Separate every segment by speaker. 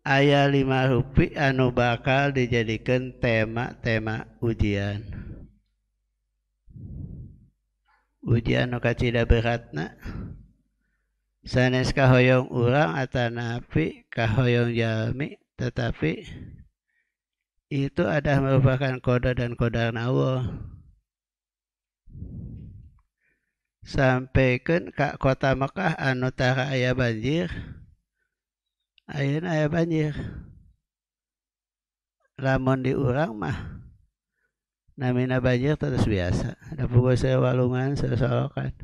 Speaker 1: aya 5 rupi anu bakal dijadikan tema ujian. Ujian nu kacida beratna sanes kahoyong urang atanapi kahoyong jalmi, tetapi itu ada merupakan koda dan kodar Allah. Sampaikan ka kota Mekah anu tara aya banjir, ayeuna aya banjir. Lamun di urang mah namina banjir terus biasa. Ada puguh walungan, solokan,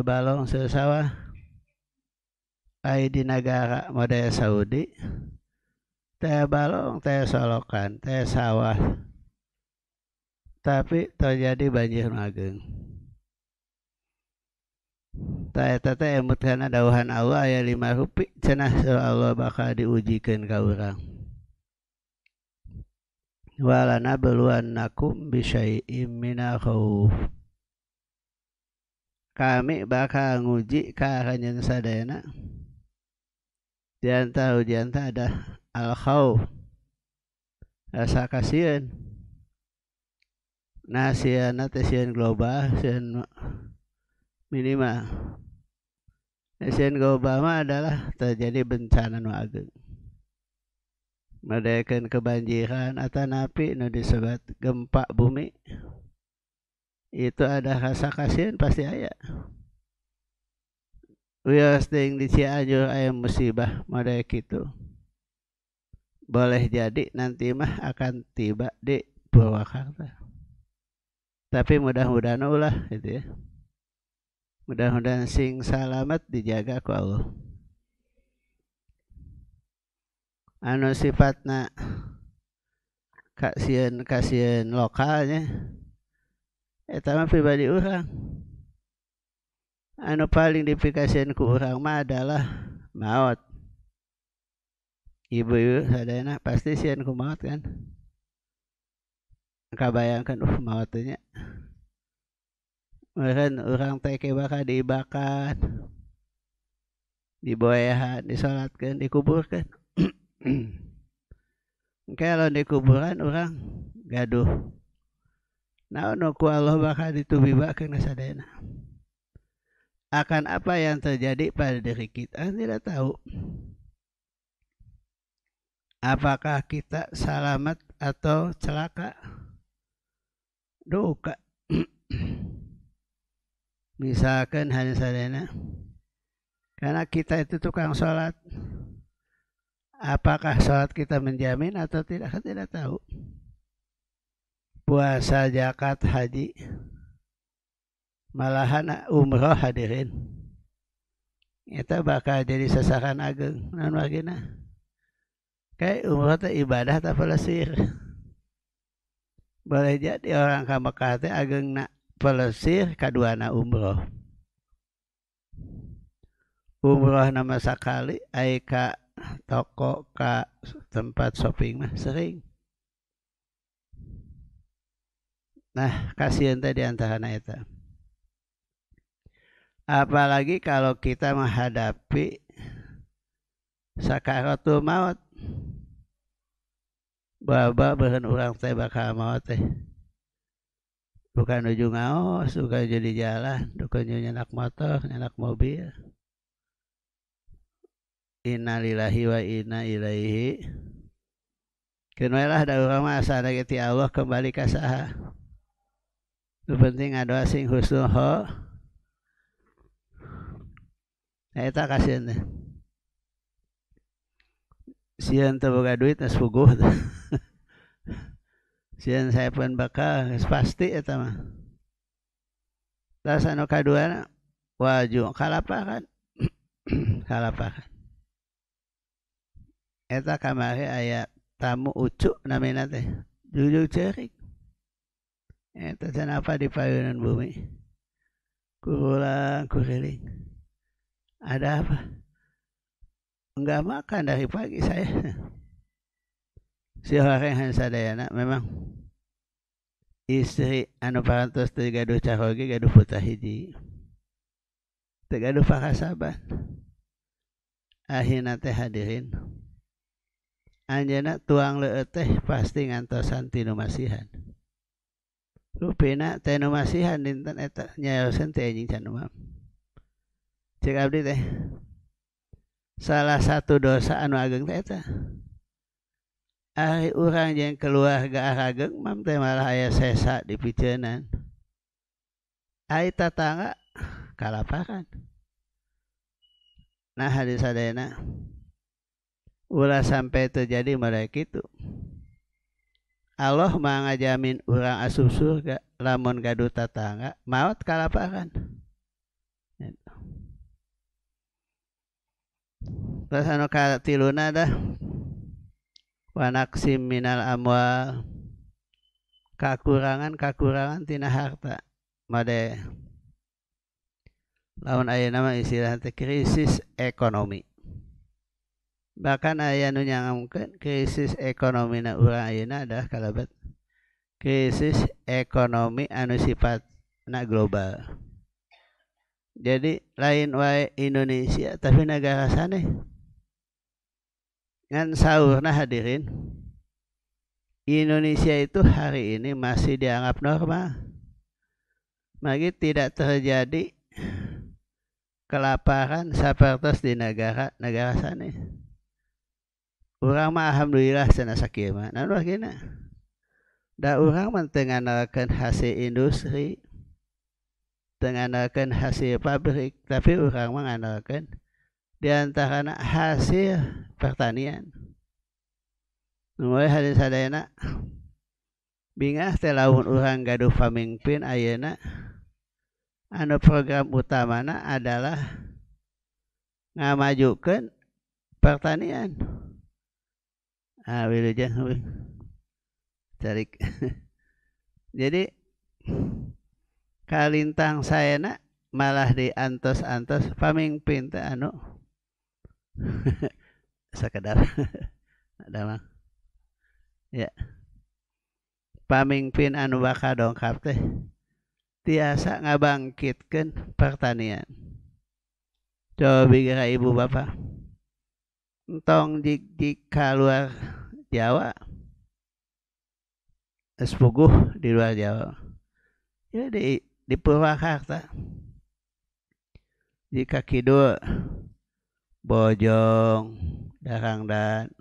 Speaker 1: balong, sawah. Ai di negara model Saudi, teh balong, teh solokan, teh sawah. Tapi terjadi banjir ageng. Ta eta teh emut kana dawuhan Allah aya 5 rupi cenah Allah bakal diujikeun ka urang. Walana beluannakum bisyai'im minal khauf. Kami bakal nguji ka kanyeun sadayana. Di antara ujian teh ada al-khauf, rasa kasieun. Nah sieunna teh sieun global, sieun minimal. Sieun global mah adalah terjadi bencana nu ageng. Madaekeun kebanjiran atanapi nu disebut gempa bumi. Itu ada rasa kasihan pasti aya. Wios ting di Cianjur aya musibah model kitu. Boleh jadi nanti mah akan tiba di Purwakarta. Tapi mudah-mudahan ulah gitu ya. Mudah-mudahan sing salamet dijaga ku Allah. Anu sifatna kasieun lokalnya eta mah pribadi urang. Anu paling dipikasieun ku urang mah adalah maut. Ibu sadayana pasti sieun ku maut kan. Kabayangkeun maut teh nya. Meureun urang teh bakal diibakan, diboehan, disolatkeun, dikuburkeun. Kalau di kuburan orang gaduh. Naon ku Allah bakal ditubibakeun sadayana. Akan apa yang terjadi pada diri kita tidak tahu. Apakah kita selamat atau celaka? Duka. Misalkan hanya sadayana, karena kita itu tukang sholat, apakah sholat kita menjamin atau tidak? Kan tidak tahu. Puasa, zakat, haji, malahan umroh hadirin, itu bakal jadi sasaran ageng. Naon wagina? Kayak umroh teh ibadah tak pelesir. Boleh jadi orang ka Mekah teh agengna pelesir, kaduana umroh. Umroh nama sakali ai ka toko, ka tempat shopping mah sering. Nah, kasihan teh diantarana eta. Apalagi kalau kita menghadapi sakaratul maut. Baba beureun urang teh bakal maut teh. Bukan ujung ngaos, bukan jadi jalan, bukan nyenak motor, nyenak mobil. Inna lillahi wa inna ilaihi. Kenuelah da urang mah asana ge ti Allah kembali ka saha. Nu penting ngadoa sing husnul eta kasieun teh. Sieun teu boga duit geus puguh. Sieun saepeun bakal geus pasti eta mah. Tas anu kaduana waju kalapakan. Kalapakan. Eta kamari aya tamu ucu namina teh. Jujug ceurik. Eta cenah apa di payunan bumi. Kurulang kuriling. Ada apa? Enggak makan dari pagi saya. Si orang sadayana memang istri anu parantos teu gaduh cahoge gaduh putah hiji. Teu gaduh pakasaban. Akhirna teh hadirin anjeunna tuang leueut teh pasti ngantosan tinu masihan. Rupina teh nu masihan dinten eta nyayoseun teh anjing can umam. Cek abdi teh salah satu dosa anu ageng teh eta. Ari urang jeung keluarga ageng mam teh malah aya sesa di piceunan. Ai tatangga kalaparan. Nah hadis sadayana ulah sampai terjadi mereka itu. Allah mengajamin urang asup surga lamun gaduh tatangga maot kalaparan. Terus anu katiluna dah wa naqsim minal amwal, kakurangan tina harta. Made lamun ayeuna mah istilah teh krisis ekonomi. Bahkan aya nu nyangamkeun krisis ekonomina urang ayeuna adalah kalebet krisis ekonomi anu sifatna global. Jadi lain wae Indonesia tapi negara saneh. Ngan saurna hadirin, Indonesia itu hari ini masih dianggap normal. Magi tidak terjadi kelaparan sapertos di negara saneh. Urang mah alhamdulillah cenah sakieu mah. Naon bagina? Da urang mah teu ngandalkeun hasil industri, teu ngandalkeun hasil pabrik, tapi urang mah ngandalkeun di antarana hasil pertanian. Mulai hadis sadayana bingah teh lamun urang gaduh pamimpin ayeuna anu program utamana adalah ngamajukeun pertanian. Wilujeng tarik. Jadi kalintang saena malah diantos-antos pamimpin teh anu sakedar ada mah. Ya. Pamimpin anu bakal dongkap teh tiasa ngabangkitkeun pertanian. Coba bigira ibu bapak. Entong jika luar Jawa sepuguh di luar Jawa ya di Purwakarta jika kidul Bojong, Darangdan,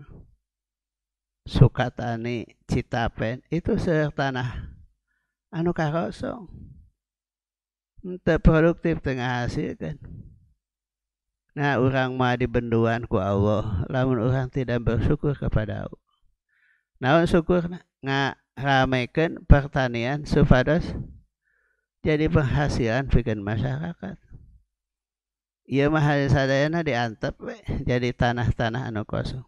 Speaker 1: Sukatani, Citapen itu seueur tanah anu karosong teu produktif teu ngahasilkeun. Nah, urang mah dibenduan ku Allah, lamun urang tidak bersyukur kepada Allah. Naon syukurna? Ngaramekeun pertanian supados jadi penghasilan pikeun masyarakat. Ieu mah sadayana diantep we jadi tanah-tanah anu kosong.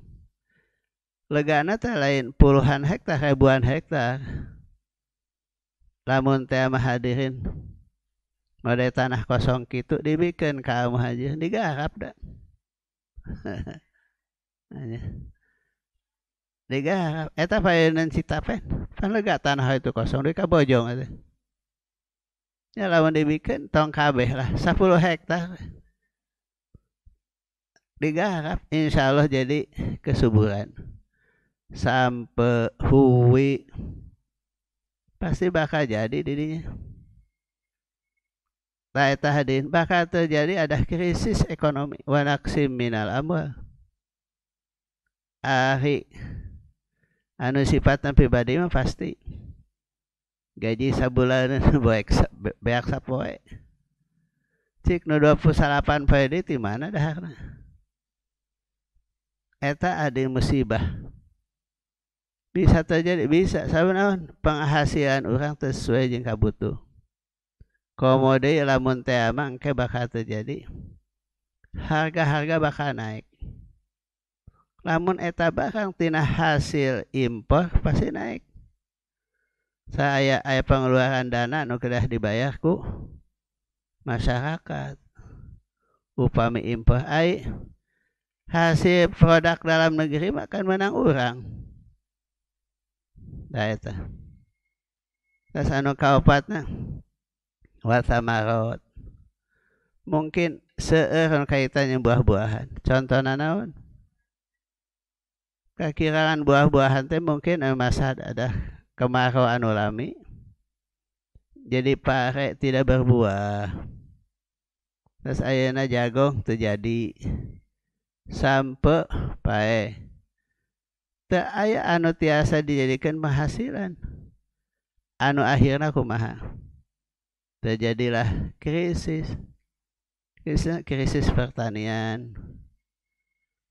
Speaker 1: Legana teh lain puluhan hektar, ribuan hektar. Lamun teh mah hadirin mode tanah kosong kitu dibikeun ka muhajir digarap da. Digarap eta paeunan Citapen. Pan lega tanah itu kosong di ka Bojong eta. Ya lamun dibikeun tong kabeh lah 10 hektar. Digarap insyaallah jadi kesuburan. Sampai huwi pasti bakal jadi didinya. Nah, eta hadirin bakal terjadi ada krisis ekonomi wa naqsim minal amwal. Anu sifatna pribadi mah pasti gaji sabulanan beak sapoe. Cik nu 28 poe di mana daharna. Eta adi musibah. Bisa terjadi, bisa. Sabenaon penghasilan urang teu sesuai jeung kabutuh. Komode lamun teh mah engke bakal terjadi. Harga-harga bakal naik. Lamun eta barang tina hasil impor pasti naik. Saya aya pengeluaran dana nu kedah dibayar ku masyarakat. Upami impor ai hasil produk dalam negeri makan menang urang. Da eta. Tas anu kaopatna wa samarot. Mungkin seueur kaitannya buah-buahan. Contohna naon? kakirangan buah-buahan teh mungkin masa ada kemarau anu lami jadi pare tidak berbuah. Terus ayeuna jagung terjadi sampai pae teu aya anu tiasa dijadikan penghasilan. Anu akhirna kumaha? Terjadilah krisis pertanian.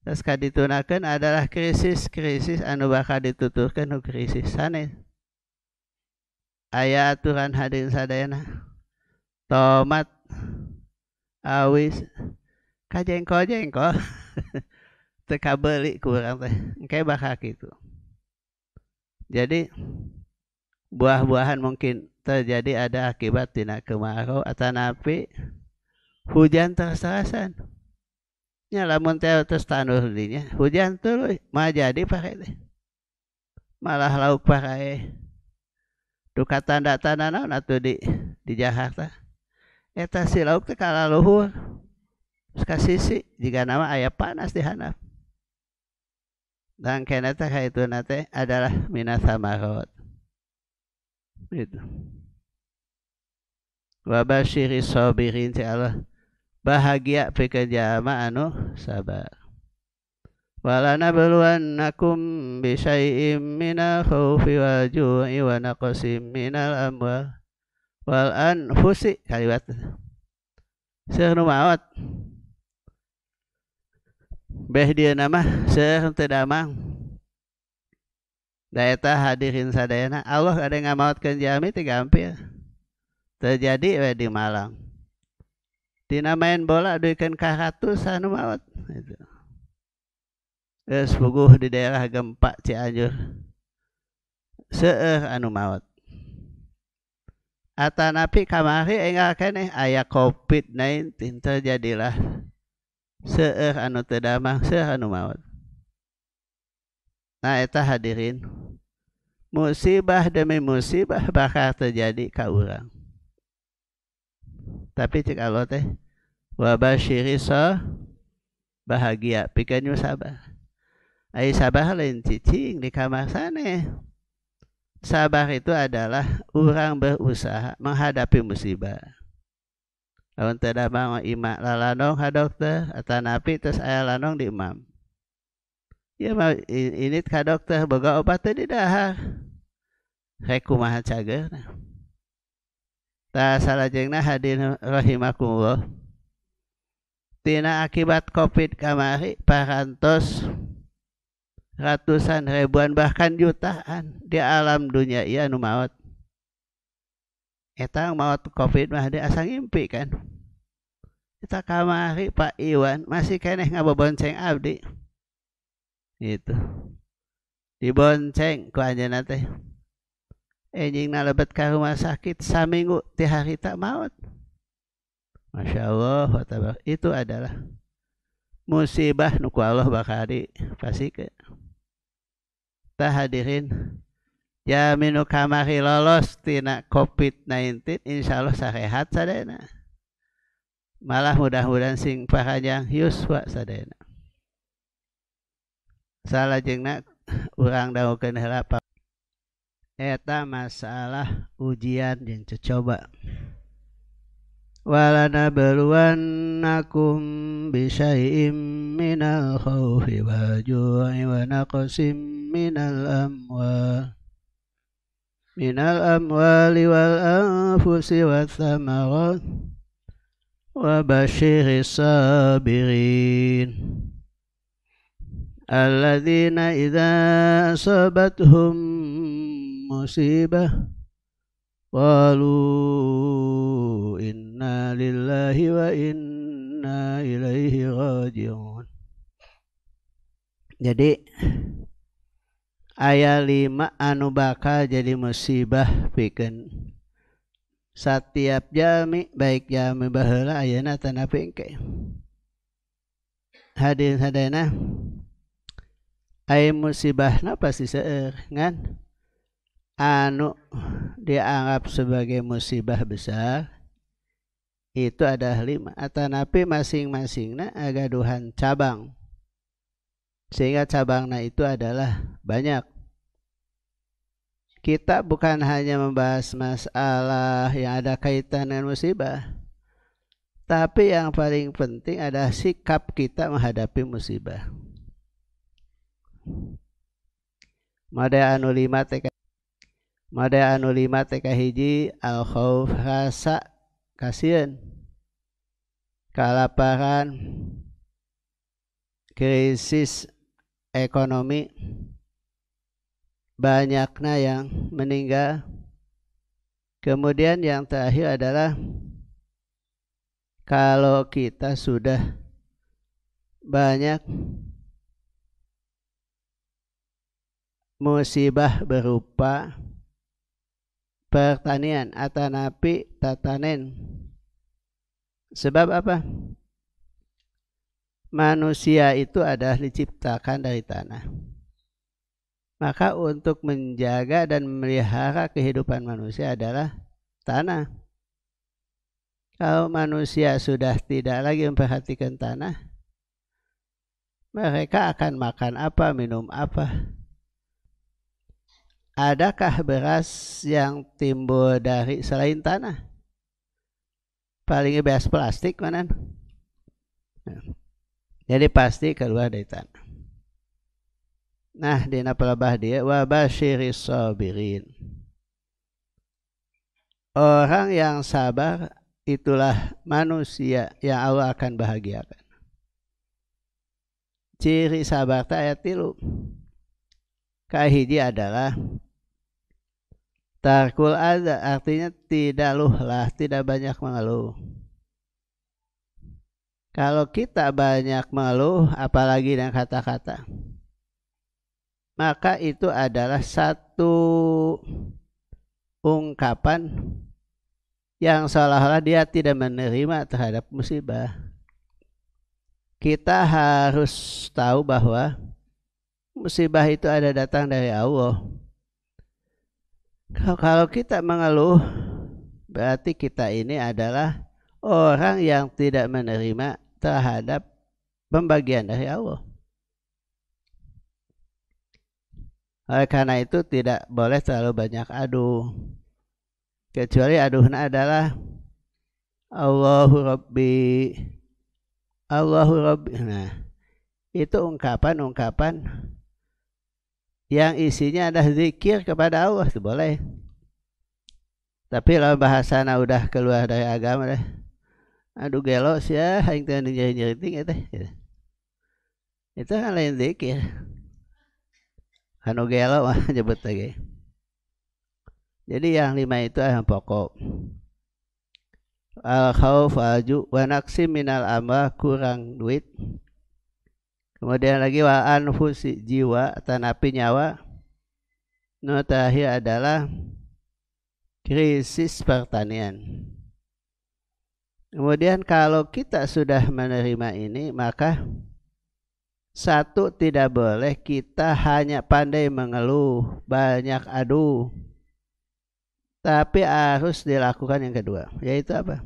Speaker 1: Terus kaditunakeun adalah krisis anu bakal dituturkeun ku krisis sanes. Aya aturan hadirin sadayana. Tomat, awis, kajengkol teu kabeuli ku urang teh. Engke bakal kitu. Jadi buah-buahan mungkin terjadi ada akibat tina kemarau atanapi hujan terserasan. Nya lamun teh terus taneuh dinya hujan tuluy mah jadi pare teh. Malah lauk pare. Duka tanda-tanda naon atuh di Jakarta. Eta si lauk teh kala luhur. Terus ka sisi jiga nama aya panas di handap. Dan kena teh kaituna teh adalah minas samarot. Itu. Wa basyiris sabirin ti Allah bahagia pikeun jalma anu sabar. Walana beluannakum bisyai'im minal khaufi wal ju'i wa naqsim minal amwal wal anfusi kaliwat. Seueur nu maot. Beh dieu mah seueur teu damang. Da eta hadirin sadayana Allah ada ngamaotkeun jalmi teh gampil. Terjadi we di Malang. Dina main bola duikeun ka ratusan maot itu. Geus puguh di daerah gempa Cianjur. Seueur anu maot. Atanapi kamari enggal keneh aya COVID-19 terjadilah seueur anu teu damang, seueur anu maot. Nah eta hadirin musibah demi musibah bakal terjadi ka urang. Tapi cek Allah teh wa basyiris bahagia pikeun sabar. Ai sabar lain cicing di kamar sana. Sabar itu adalah orang berusaha menghadapi musibah. Lamun teu damang ima lalanong ka dokter atanapi terus aya lanong di imam. Ya mah ini ka dokter boga obat teh di dahar. Rek kumaha cageurna. Tah salajengna hadirin rahimakumullah. Tina akibat Covid kamari parantos ratusan ribuan bahkan jutaan di alam dunia ieu anu maot. Eta maot Covid mah dia asa ngimpi kan. Eta kamari Pak Iwan masih keneh ngabobonceng abdi. Gitu. Dibonceng ku anjeunna teh. Enjingna lebet ka rumah sakit saminggu ti harita maot. Masya Allah wa tabarak. Itu adalah musibah nu ku Allah bakal dipasikeun. Tah hadirin jaminu kamari lolos tina COVID-19 insyaallah sarehat sadayana. Malah mudah-mudahan sing parajang yuswa sadayana. Salajengna urang dawuhkeun heula eta masalah ujian jeung cocoba. Walana beluannakum bisyai'im minal khaufi wal ju'i wa naqsim minal amwali wal anfusi wath thamarat wa basyiris sabirin alladzina idza asabathum musibah qalu inna lillahi wa inna ilaihi raji'un. Jadi aya 5 anu bakal jadi musibah pikeun satiap jalmi baik jalmi baheula ayeuna tanapi engke. Hadirin sadayana aya musibahna pasti seueur ngan anu dianggap sebagai musibah besar itu ada 5 atanapi masing-masingna agaduhan cabang. Sehingga cabangnya itu adalah banyak. Kita bukan hanya membahas masalah yang ada kaitan dengan musibah, tapi yang paling penting adalah sikap kita menghadapi musibah. Mode anu 5 TK hiji al khauf rasa kasieun, kalaparan, krisis ekonomi, banyaknya yang meninggal. Kemudian yang terakhir adalah kalau kita sudah banyak musibah berupa pertanian atanapi tatanen. Sebab apa? Manusia itu adalah diciptakan dari tanah. Maka untuk menjaga dan memelihara kehidupan manusia adalah tanah. Kalau manusia sudah tidak lagi memperhatikan tanah, mereka akan makan apa, minum apa. Adakah beras yang timbul dari selain tanah? Paling beras plastik mana? Jadi pasti keluar dari tanah. Nah, dina pelebah dia wa basyiris sabirin. Orang yang sabar itulah manusia yang Allah akan bahagiakan. Ciri sabar ta ayat 3. Kahiji adalah tarkul adza, artinya tidak luhlah, tidak banyak mengeluh. Kalau kita banyak mengeluh, apalagi dengan kata-kata, maka itu adalah satu ungkapan yang seolah-olah dia tidak menerima terhadap musibah. Kita harus tahu bahwa musibah itu ada datang dari Allah. Kalau kita mengeluh, berarti kita ini adalah orang yang tidak menerima terhadap pembagian dari Allah. Oleh karena itu tidak boleh terlalu banyak adu. Kecuali aduhna adalah Allahu Rabbi, Allahu Rabbi. Nah, itu ungkapan-ungkapan yang isinya adalah zikir kepada Allah, itu boleh. Tapi kalau bahasana udah keluar dari agama deh, aduh gelo sih ya, yang teu nyeri-nyeriting itu. Itu kan lain zikir. Anu gelo mah nyebut lagi. Jadi yang 5 itu yang pokok. Al khauf aju wa naqsi minal amwal, kurang duit. Kemudian lagi wa anfusi, jiwa tanapi nyawa. Nu terakhir adalah krisis pertanian. Kemudian kalau kita sudah menerima ini, maka satu, tidak boleh kita hanya pandai mengeluh, banyak adu. Tapi harus dilakukan yang kedua, yaitu apa?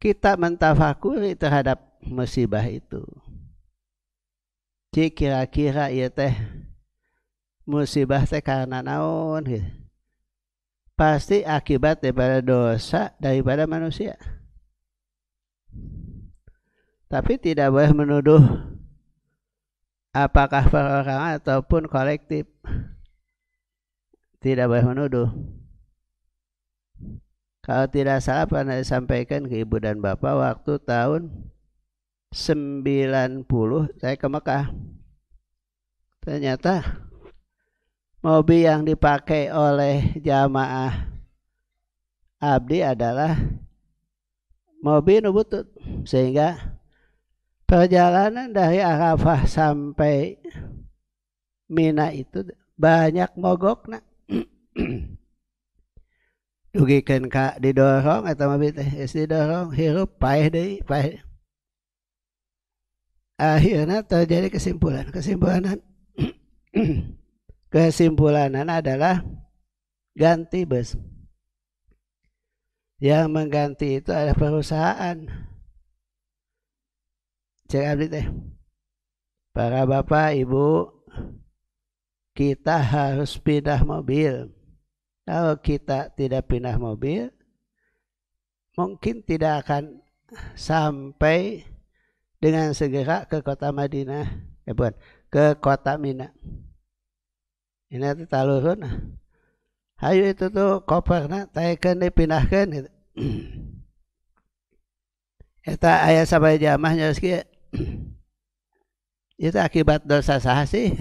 Speaker 1: Kita mentafakuri terhadap musibah itu. Jadi kira-kira ieu teh musibah teh karena naon gitu. Pasti akibat daripada dosa daripada manusia. Tapi tidak boleh menuduh apakah perorangan ataupun kolektif. Tidak boleh menuduh. Kalau tidak salah pernah disampaikan ke ibu dan bapak waktu tahun 90 saya ke Mekah. Ternyata mobil yang dipakai oleh jamaah abdi adalah mobil nubutut, sehingga perjalanan dari Arafah sampai Mina itu banyak mogokna. Dugikeun ka didorong eta mobil teh, geus didorong hirup paeh deui, paeh. Akhirnya terjadi kesimpulan adalah ganti bus. Yang mengganti itu adalah perusahaan. Cek abdi teh. Para bapak, ibu, kita harus pindah mobil. Kalau kita tidak pindah mobil, mungkin tidak akan sampai dengan segera ke kota Madinah, ke kota Mina. Ini tuh talurun. Hayu itu tuh koperna taekeun dipindahkeun gitu. Eta aya sabaya jamaah nyaris kieu. Itu akibat dosa saha sih?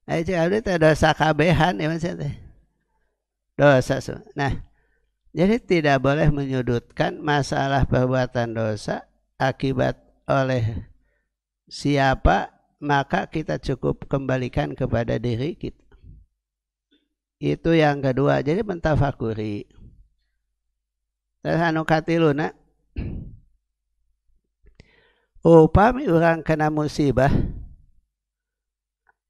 Speaker 1: Ayo cek abdi teh dosa kabehan ya maksudnya. Dosa. Nah, jadi tidak boleh menyudutkan masalah perbuatan dosa akibat oleh siapa, maka kita cukup kembalikan kepada diri kita. Itu yang kedua. Jadi mentafakuri. Terus anu katiluna, upami orang kena musibah,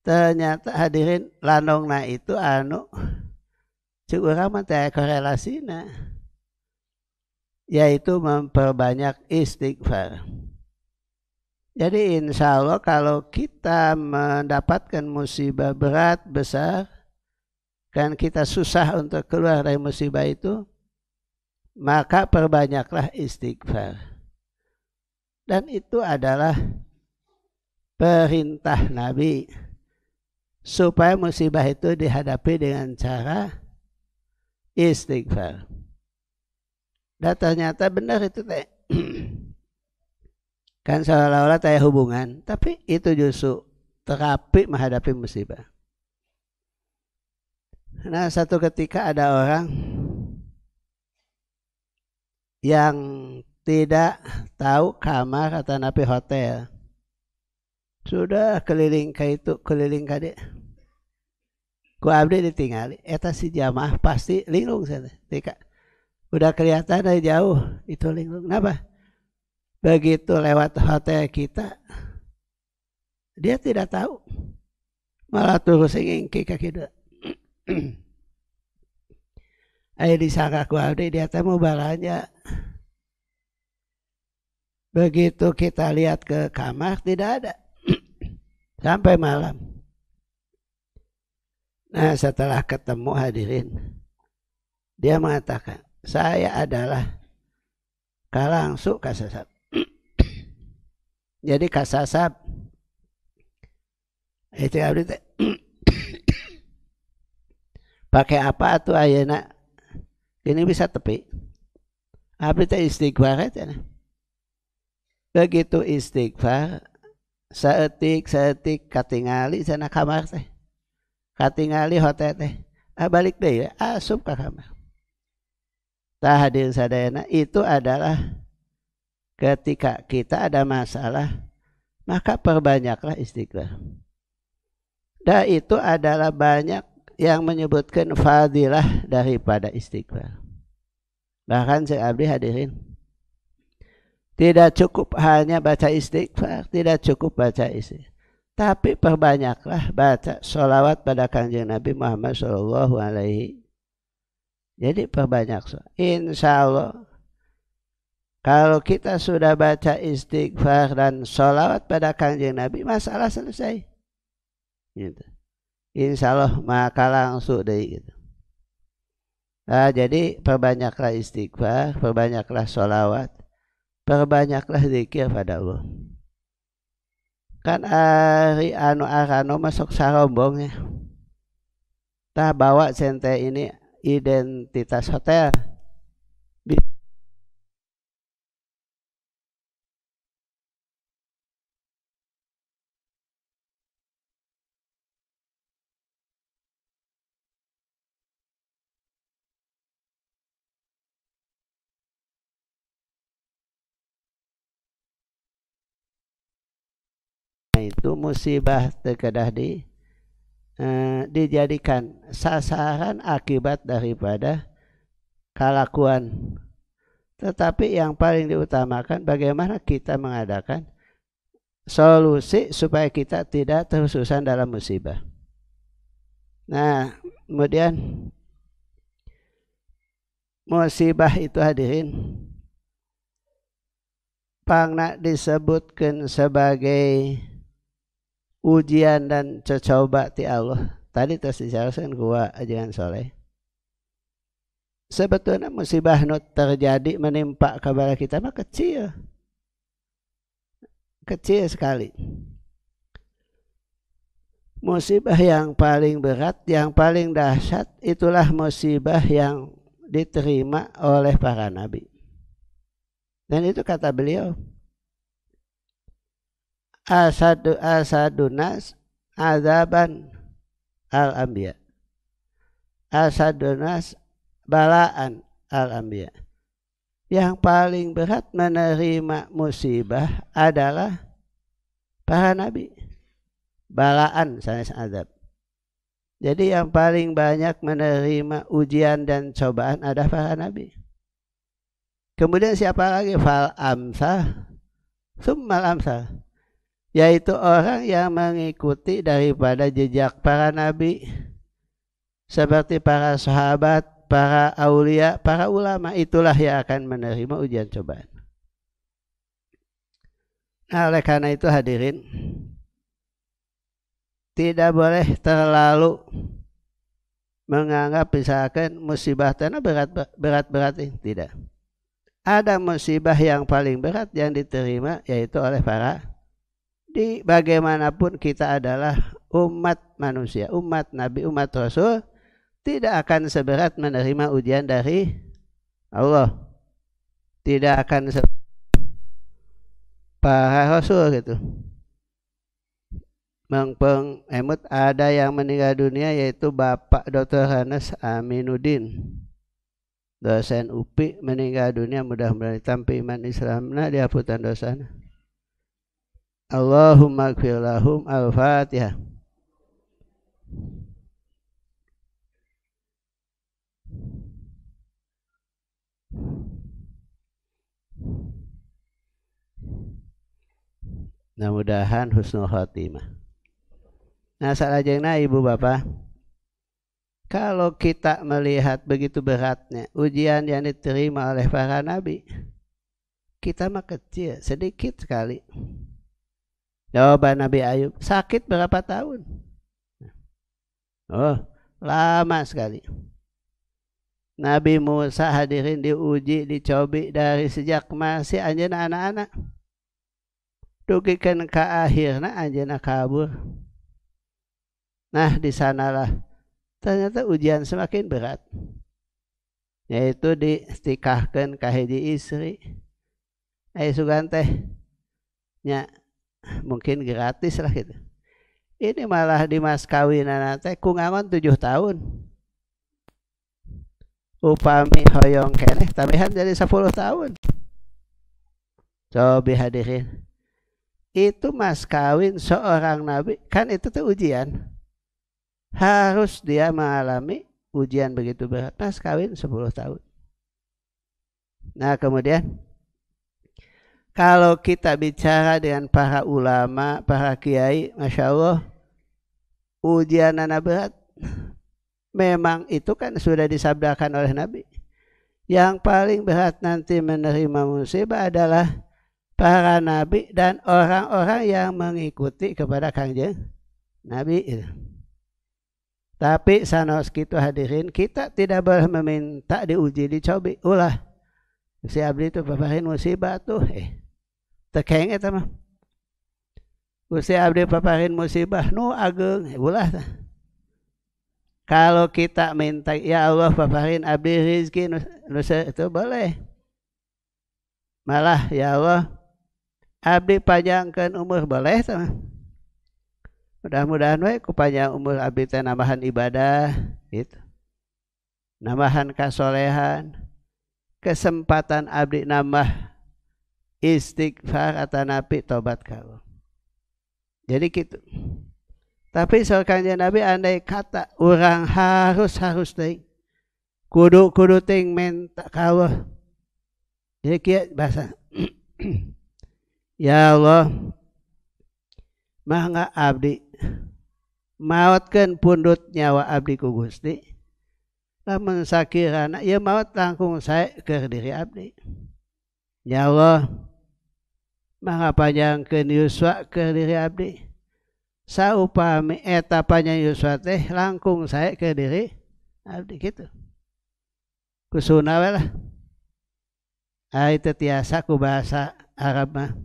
Speaker 1: ternyata hadirin lanongna itu anu cuk urang mah teh korelasina, yaitu memperbanyak istighfar. Jadi insya Allah kalau kita mendapatkan musibah berat, besar, kan kita susah untuk keluar dari musibah itu, maka perbanyaklah istighfar. Dan itu adalah perintah Nabi supaya musibah itu dihadapi dengan cara istighfar. Dan ternyata benar itu teh. Kan seolah-olah teh hubungan, tapi itu justru terapi menghadapi musibah. Nah, satu ketika ada orang yang tidak tahu kamar atau napi hotel. Sudah keliling ka itu, keliling ka dia. Ku abdi ditinggali, eta si jamaah pasti linglung sana. Udah kelihatan dari jauh itu linglung. Kenapa? Begitu lewat hotel kita, dia tidak tahu. Malah terus ngingki kaki dua. Ayo disangka ku abdi dia teh mau balanja. Begitu kita lihat ke kamar tidak ada. Sampai malam. Nah, setelah ketemu hadirin, dia mengatakan, saya adalah kalangsu kasasab. Jadi kasasab itu abdi teh pakai apa tuh ayeuna ini bisa tepi. Abdi teh istighfar aja. Begitu istighfar, saeutik katingali sana kamar teh. Katingali hotel teh. Balik deui asup ka kamar. Tah hadirin sadayana, itu adalah ketika kita ada masalah, maka perbanyaklah istighfar. Dan itu adalah banyak yang menyebutkan fadilah daripada istighfar. Bahkan saya abdi hadirin, tidak cukup hanya baca istighfar, tidak cukup baca istighfar, tapi perbanyaklah baca sholawat pada Kanjeng Nabi Muhammad SAW. Jadi perbanyak. Insya Allah kalau kita sudah baca istighfar dan sholawat pada Kanjeng Nabi, masalah selesai. Gitu. Insya Allah maka langsung deh gitu. Nah, jadi perbanyaklah istighfar, perbanyaklah sholawat, perbanyaklah zikir pada Allah. Kan ari anu arano masuk sarombongnya. Tah bawa sente ini identitas hotel. Itu musibah terkedah dijadikan sasaran akibat daripada kelakuan. Tetapi yang paling diutamakan bagaimana kita mengadakan solusi supaya kita tidak terususan dalam musibah. Nah, kemudian musibah itu hadirin pangna disebutkan sebagai ujian dan cocoba ti Allah. Tadi terus dijelaskan gua ajangan soleh. Sebetulnya musibah nu terjadi menimpa kepada kita mah kecil. Kecil sekali. Musibah yang paling berat, yang paling dahsyat itulah musibah yang diterima oleh para nabi. Dan itu kata beliau, asadunas azaban al-anbiya. Asadunas balaan al-anbiya. Yang paling berat menerima musibah adalah para nabi. Balaan sanes azab. Jadi yang paling banyak menerima ujian dan cobaan adalah para nabi. Kemudian siapa lagi? Fal amsal, summal amsal. Yaitu orang yang mengikuti daripada jejak para nabi. Seperti para sahabat, para aulia, para ulama. Itulah yang akan menerima ujian cobaan. Nah, oleh karena itu hadirin, tidak boleh terlalu menganggap misalkan musibah tanah berat ini. Tidak. Ada musibah yang paling berat yang diterima yaitu oleh para di bagaimanapun kita adalah umat manusia, umat Nabi, umat Rasul, tidak akan seberat menerima ujian dari Allah. Tidak akan para Rasul gitu. Mengpeng emut ada yang meninggal dunia yaitu Bapak Dr. Hanes Aminuddin, dosen UPI, meninggal dunia. Mudah-mudahan tampi iman Islamna dihaputan dosana. Allahumma gfir lahum. Al-Fatihah. Mudah-mudahan husnul khotimah. Nah, salajengna ibu bapak, kalau kita melihat begitu beratnya ujian yang diterima oleh para nabi, kita mah kecil, sedikit sekali. Jawaban Nabi Ayub, sakit berapa tahun? Oh, lama sekali. Nabi Musa hadirin diuji, dicobi dari sejak masih anjeunna anak-anak. Dugikeun ka akhirna anjeunna kabur. Nah, di sanalah ternyata ujian semakin berat. Yaitu distikahkeun ka hiji istri. Sugan teh nya mungkin gratis lah gitu. Ini malah di mas kawinan teh ku ngangon 7 tahun. Upami hoyong keneh tabihan jadi 10 tahun. Coba hadirin. Itu mas kawin seorang nabi, kan itu tuh ujian. Harus dia mengalami ujian begitu berat. Mas kawin 10 tahun. Nah, kemudian kalau kita bicara dengan para ulama, para kiai, Masya Allah, ujian anak berat. Memang itu kan sudah disabdakan oleh Nabi. Yang paling berat nanti menerima musibah adalah para nabi dan orang-orang yang mengikuti kepada Kangjeng Nabi. Tapi sanos kitu hadirin, kita tidak boleh meminta diuji, dicobi. Ulah si abdi itu paparin musibah tuh, tekeng eta mah. Si abdi paparin musibah nu ageung, ulah. Kalau kita minta, ya Allah paparin abdi rizki nu itu boleh. Malah ya Allah abdi panjangkeun umur, boleh tah. Mudah-mudahan we ku panjang umur abdi teh nambahan ibadah gitu. Nambahan kasolehan, kesempatan abdi nambah istighfar atanapi tobat ka Allah. Jadi gitu. Tapi soalnya Nabi andai kata orang harus ting kudu ting minta ka Allah. Jadi kieu bahasa ya Allah mangga abdi maotkeun pundut nyawa abdi ku Gusti. Lamun sakirana ya maot langkung sae keur diri abdi. Ya Allah mangga panjangkeun yuswa ke diri abdi. Saupami eta panjang yuswa teh langkung sae ke diri abdi gitu. Kusuna we lah. Itu tiasa ku bahasa Arab mah.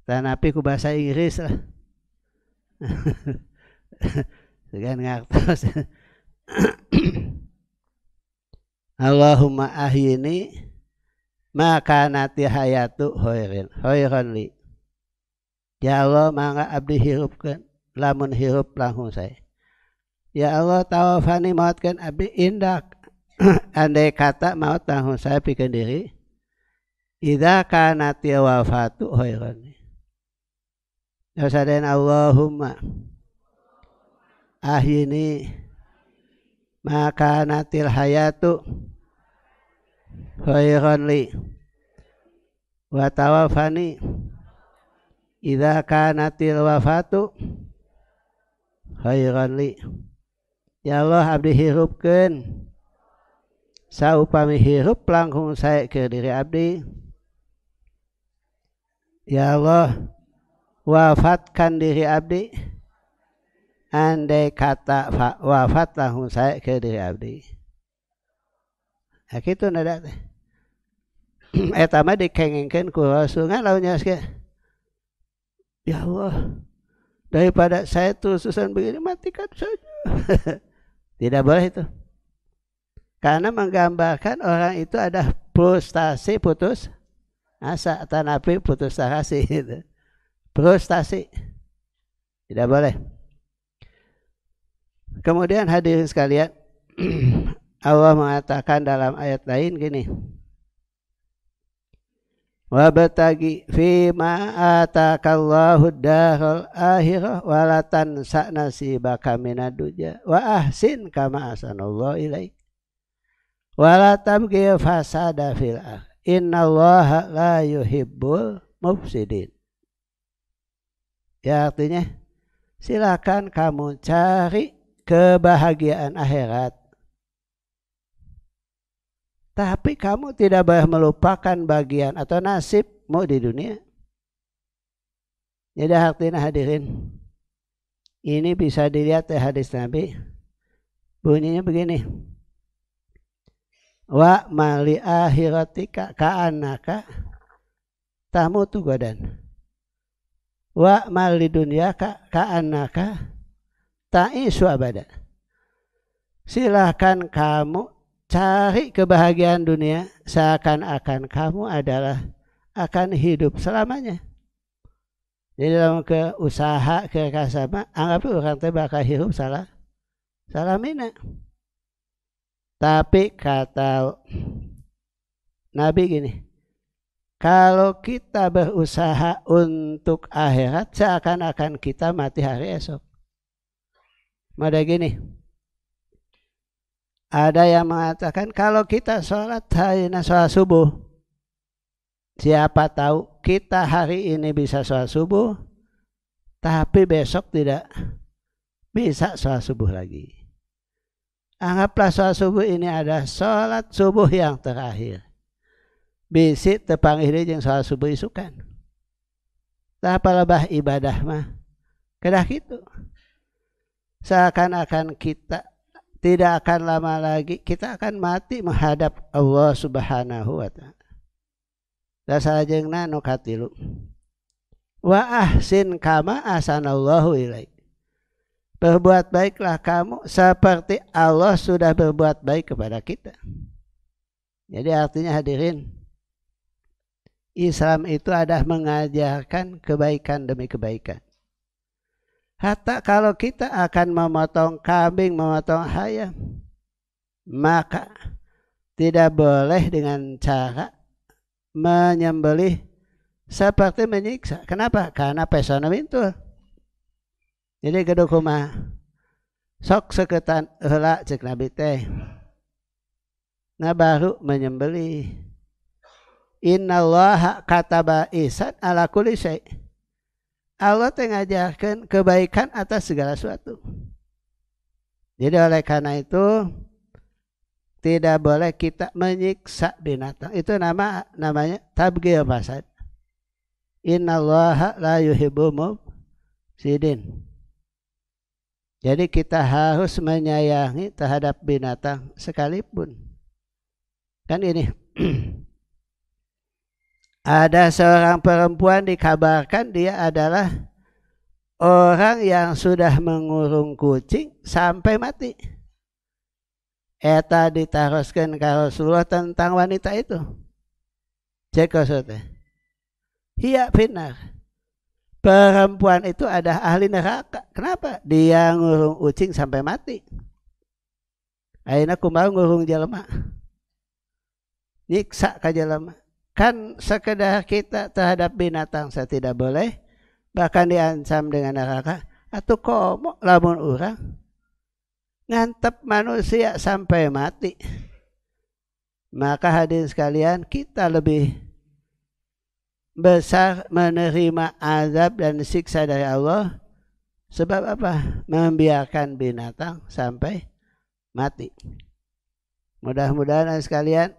Speaker 1: Tanapi ku bahasa Inggris lah. Segan ngartos. Allahumma ahyini maka nati hayatu khairan li. Ya Allah mangga abdi hirupkeun lamun hirup langkung sae. Ya Allah tawafani mautkeun abdi indak. Andai kata maut langkung sae pikeun diri. Idza kanati wafatu khairan li. Yasaden Allahumma ahyini maka natil hayatu khairan li wa tawafani idza kanatil wafatu khairan li. Ya Allah abdi hirupkeun saupami hirup langkung sae ke diri abdi. Ya Allah wafatkan diri abdi andai kata wafat langkung sae ke diri abdi. Nah kitu nada teh. Eta mah dikengengkeun ku Rasul ngan lawan nyaoskeun. Ya Allah, daripada saya terus-terusan begini matikan saja. Tidak boleh itu. Karena menggambarkan orang itu ada frustasi putus asa atau napi putus asa gitu. Frustasi. Tidak boleh. Kemudian hadirin sekalian, Allah mengatakan dalam ayat lain gini. Wabtagi fima atakallahu darul akhirah wala tansa nasibaka minad dunya wa ahsin kama ahsanallahu ilaik. Wala tabghi fasada fil ardh. Innallaha la yuhibbul mufsidin. Ya artinya silakan kamu cari kebahagiaan akhirat. Tapi kamu tidak boleh melupakan bagian atau nasibmu di dunia. Jadi artinya hadirin, ini bisa dilihat dari hadis Nabi. Bunyinya begini. Wa mali akhiratika ka'annaka tamutu gadan. Wa mali dunyaka ka'annaka ta'isu abada. Silahkan kamu cari kebahagiaan dunia seakan-akan kamu adalah akan hidup selamanya. Jadi dalam ke usaha ke kasama anggap orang teh bakal hidup salamina. Tapi kata Nabi gini, kalau kita berusaha untuk akhirat seakan-akan kita mati hari esok. Mada gini. Ada yang mengatakan kalau kita sholat hari ini sholat subuh, siapa tahu kita hari ini bisa sholat subuh, tapi besok tidak bisa sholat subuh lagi. Anggaplah sholat subuh ini ada sholat subuh yang terakhir. Bisi tepanggih jeung sholat subuh isukan. Tapa lebah ibadah mah kedah gitu. Seakan-akan kita tidak akan lama lagi kita akan mati menghadap Allah Subhanahu wa ta'ala. Dasarjengna nu katilu. Wa ahsin kama ahsanallahu ilaik. Berbuat baiklah kamu seperti Allah sudah berbuat baik kepada kita. Jadi artinya hadirin, Islam itu ada mengajarkan kebaikan demi kebaikan. Hatta kalau kita akan memotong kambing, memotong ayam, maka tidak boleh dengan cara menyembelih seperti menyiksa. Kenapa? Karena pesona bintul. Jadi kedukuma sok seketan heula cek Nabi teh. Nah baru menyembelih. Innallaha kataba ihsan ala kulli syai'. Allah mengajarkan kebaikan atas segala sesuatu. Jadi oleh karena itu tidak boleh kita menyiksa binatang. Itu namanya tabghil fasad. Innallaha la yuhibbul mufsidin. Jadi kita harus menyayangi terhadap binatang sekalipun. Kan ini ada seorang perempuan dikabarkan dia adalah orang yang sudah mengurung kucing sampai mati. Eta ditaroskeun ka Rasulullah tentang wanita itu. Cek maksudnya. Hiya finnar. Perempuan itu ada ahli neraka. Kenapa? Dia ngurung ucing sampai mati. Ayeuna kumaha ngurung jelema. Nyiksa ka jelema. Kan sekedar kita terhadap binatang saya tidak boleh, bahkan diancam dengan neraka. Atuh komo lamun urang ngantep manusia sampai mati. Maka hadirin sekalian, kita lebih besar menerima azab dan siksa dari Allah. Sebab apa? Membiarkan binatang sampai mati. Mudah-mudahan sekalian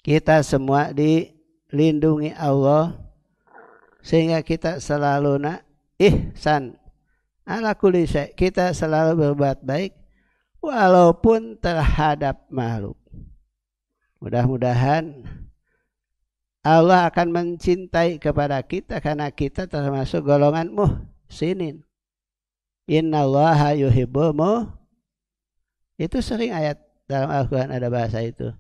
Speaker 1: kita semua dilindungi Allah sehingga kita selalu ihsan ala kulli syai', kita selalu berbuat baik walaupun terhadap makhluk. Mudah-mudahan Allah akan mencintai kepada kita karena kita termasuk golongan muhsinin. Innallaha yuhibbul itu sering ayat dalam Al-Quran ada bahasa itu.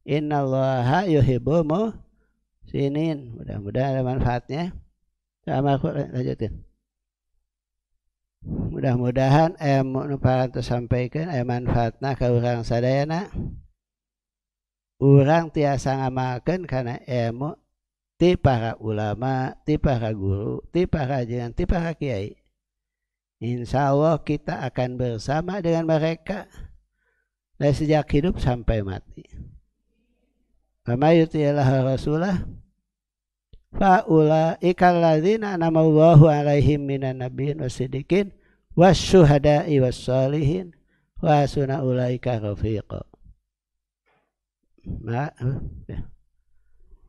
Speaker 1: Innallaha yuhibbul muhsinin. Mudah-mudahan ada manfaatnya. Sama Al-Quran lanjutin. Mudah-mudahan ilmu nu parantos sampaikan manfaatna ka urang sadayana. Urang tiasa ngamalkeun kana ilmu ti para ulama, ti para guru, ti para ajengan, ti para kiai. Insyaallah kita akan bersama dengan mereka dari sejak hidup sampai mati. Fama yuti'illah rasulah fa ulaika alladzina an'ama Allahu 'alaihim minan nabiyyin wasiddiqin wasyuhada'i wassalihin wa hasuna ulaika rafiqa.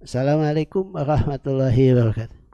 Speaker 1: Assalamualaikum warahmatullahi wabarakatuh.